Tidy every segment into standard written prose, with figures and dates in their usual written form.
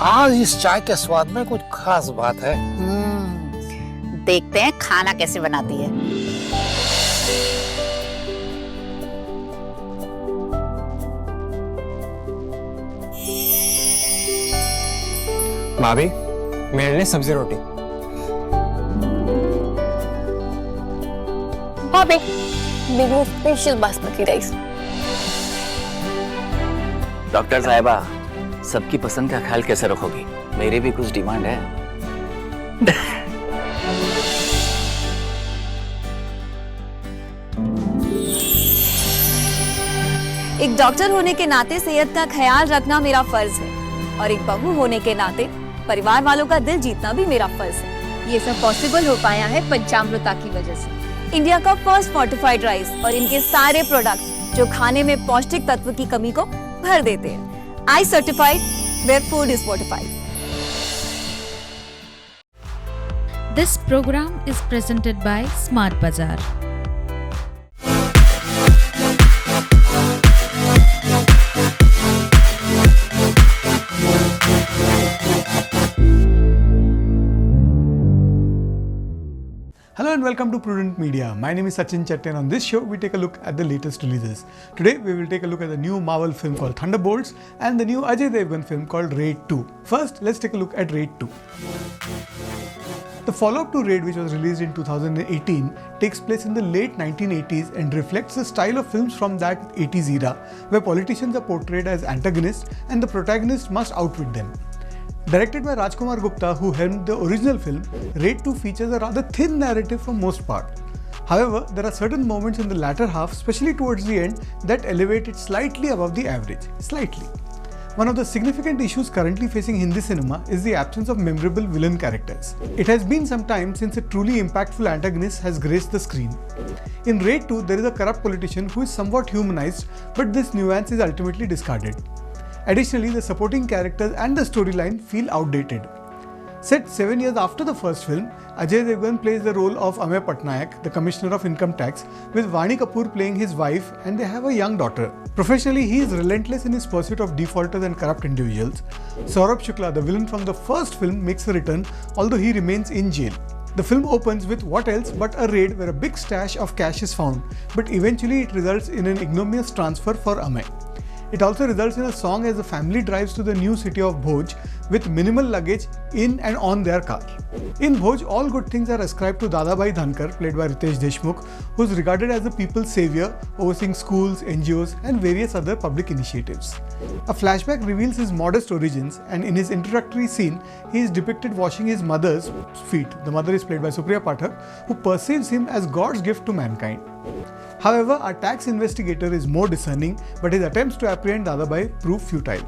आज इस चाय के स्वाद में कुछ खास बात है। देखते हैं खाना कैसे बनाती है। भाभी, मेरे लिए सब्जी रोटी। भाभी, मेरे लिए स्पेशल बासमती राइस। डॉक्टर साहिबा, सबकी पसंद का ख्याल कैसे रखोगी? मेरी भी कुछ डिमांड है। एक डॉक्टर होने के नाते सेहत का ख्याल रखना मेरा फर्ज है और एक बहू होने के नाते परिवार वालों का दिल जीतना भी मेरा फर्ज है। ये सब पॉसिबल हो पाया है पंचामृता की वजह से। इंडिया का फर्स्ट फोर्टिफाइड राइस और इनके सारे प्रोडक्ट जो खाने में पौष्टिक तत्व की कमी को भर देते हैं। I certified where food is fortified. This program is presented by Smart Bazaar. Hello and welcome to Prudent Media. My name is Sachin Chatte and on this show we take a look at the latest releases. Today we will take a look at the new Marvel film called Thunderbolts and the new Ajay Devgn film called Raid 2. First, let's take a look at Raid 2. The follow-up to Raid, which was released in 2018, takes place in the late 1980s and reflects the style of films from that 80s era, where politicians are portrayed as antagonists and the protagonist must outwit them. Directed by Rajkumar Gupta, who helmed the original film, Raid 2 features a rather thin narrative for most part. However, there are certain moments in the latter half, especially towards the end, that elevate it slightly above the average. Slightly. One of the significant issues currently facing Hindi cinema is the absence of memorable villain characters. It has been some time since a truly impactful antagonist has graced the screen. In Raid 2, there is a corrupt politician who is somewhat humanized, but this nuance is ultimately discarded. Additionally, the supporting characters and the storyline feel outdated. Set 7 years after the first film, Ajay Devgn plays the role of Amey Patnaik, the Commissioner of Income Tax, with Vani Kapoor playing his wife, and they have a young daughter. Professionally, he is relentless in his pursuit of defaulters and corrupt individuals. Saurabh Shukla, the villain from the first film, makes a return, although he remains in jail. The film opens with what else but a raid where a big stash of cash is found, but eventually it results in an ignominious transfer for Amey. It also results in a song as the family drives to the new city of Bhoj with minimal luggage in and on their car. In Bhoj, all good things are ascribed to Dadabhai Dhankar, played by Ritesh Deshmukh, who is regarded as the people's savior, overseeing schools, NGOs and various other public initiatives. A flashback reveals his modest origins, and in his introductory scene, he is depicted washing his mother's feet. The mother is played by Supriya Pathak, who perceives him as God's gift to mankind. However, our tax investigator is more discerning, but his attempts to apprehend Dadabhai prove futile.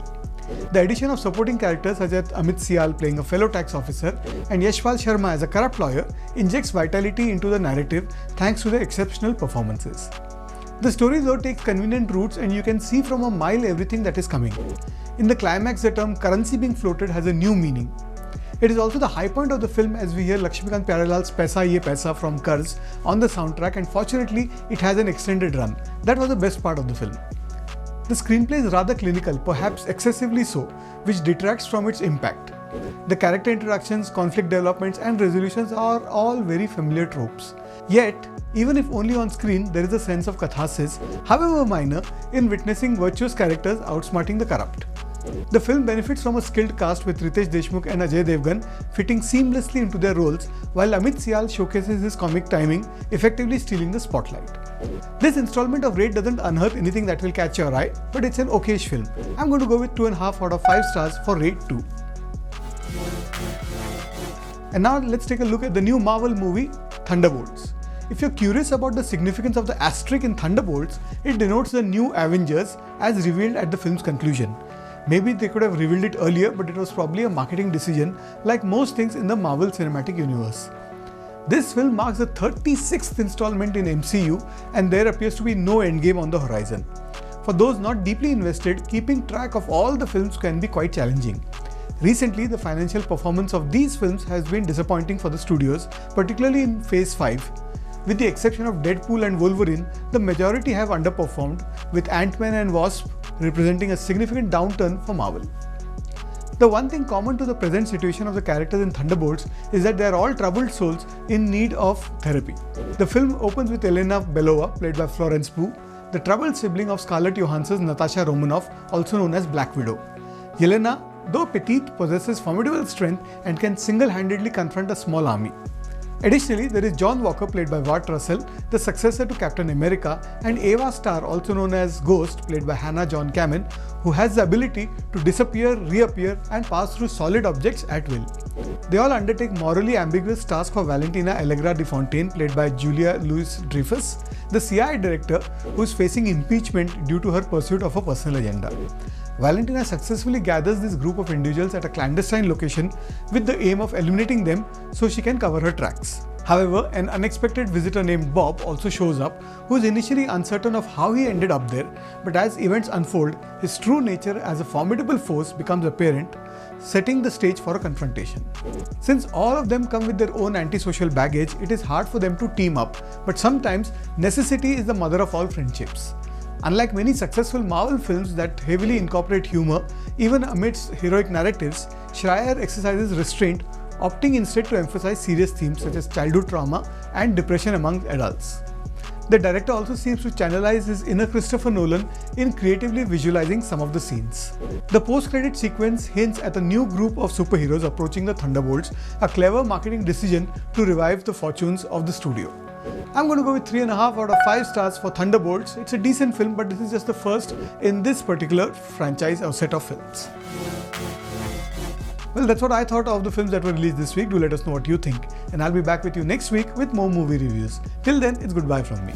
The addition of supporting characters such as Amit Sial playing a fellow tax officer and Yashpal Sharma as a corrupt lawyer injects vitality into the narrative thanks to their exceptional performances. The story though takes convenient routes and you can see from a mile everything that is coming. In the climax, the term currency being floated has a new meaning. It is also the high point of the film as we hear Lakshmikant Pyaralal's Paisa Ye Paisa from Karz on the soundtrack, and fortunately it has an extended run. That was the best part of the film. The screenplay is rather clinical, perhaps excessively so, which detracts from its impact. The character introductions, conflict developments and resolutions are all very familiar tropes. Yet, even if only on screen, there is a sense of catharsis, however minor, in witnessing virtuous characters outsmarting the corrupt. The film benefits from a skilled cast with Ritesh Deshmukh and Ajay Devgn fitting seamlessly into their roles, while Amit Sial showcases his comic timing, effectively stealing the spotlight. This installment of Raid doesn't unearth anything that will catch your eye, but it's an okayish film. I'm going to go with 2.5 out of 5 stars for Raid 2. And now let's take a look at the new Marvel movie, Thunderbolts. If you're curious about the significance of the asterisk in Thunderbolts, it denotes the new Avengers as revealed at the film's conclusion. Maybe they could have revealed it earlier, but it was probably a marketing decision like most things in the Marvel Cinematic Universe. This film marks the 36th installment in MCU and there appears to be no endgame on the horizon. For those not deeply invested, keeping track of all the films can be quite challenging. Recently, the financial performance of these films has been disappointing for the studios, particularly in Phase 5. With the exception of Deadpool and Wolverine, the majority have underperformed, with Ant-Man and Wasp representing a significant downturn for Marvel. The one thing common to the present situation of the characters in Thunderbolts is that they are all troubled souls in need of therapy. The film opens with Elena Belova, played by Florence Pugh, the troubled sibling of Scarlett Johansson's Natasha Romanoff, also known as Black Widow. Yelena, though petite, possesses formidable strength and can single-handedly confront a small army. Additionally, there is John Walker, played by Walt Russell, the successor to Captain America, and Ava Starr, also known as Ghost, played by Hannah John Kamen, who has the ability to disappear, reappear, and pass through solid objects at will. They all undertake morally ambiguous tasks for Valentina Allegra de Fontaine, played by Julia Louis-Dreyfus, the CIA director who is facing impeachment due to her pursuit of a personal agenda. Valentina successfully gathers this group of individuals at a clandestine location with the aim of eliminating them so she can cover her tracks. However, an unexpected visitor named Bob also shows up, who is initially uncertain of how he ended up there, but as events unfold, his true nature as a formidable force becomes apparent, setting the stage for a confrontation. Since all of them come with their own antisocial baggage, it is hard for them to team up, but sometimes necessity is the mother of all friendships. Unlike many successful Marvel films that heavily incorporate humor, even amidst heroic narratives, Schreier exercises restraint, opting instead to emphasize serious themes such as childhood trauma and depression among adults. The director also seems to channelize his inner Christopher Nolan in creatively visualizing some of the scenes. The post-credit sequence hints at a new group of superheroes approaching the Thunderbolts, a clever marketing decision to revive the fortunes of the studio. I'm going to go with 3.5 out of 5 stars for Thunderbolts. It's a decent film, but this is just the first in this particular franchise or set of films. Well, that's what I thought of the films that were released this week. Do let us know what you think. And I'll be back with you next week with more movie reviews. Till then, it's goodbye from me.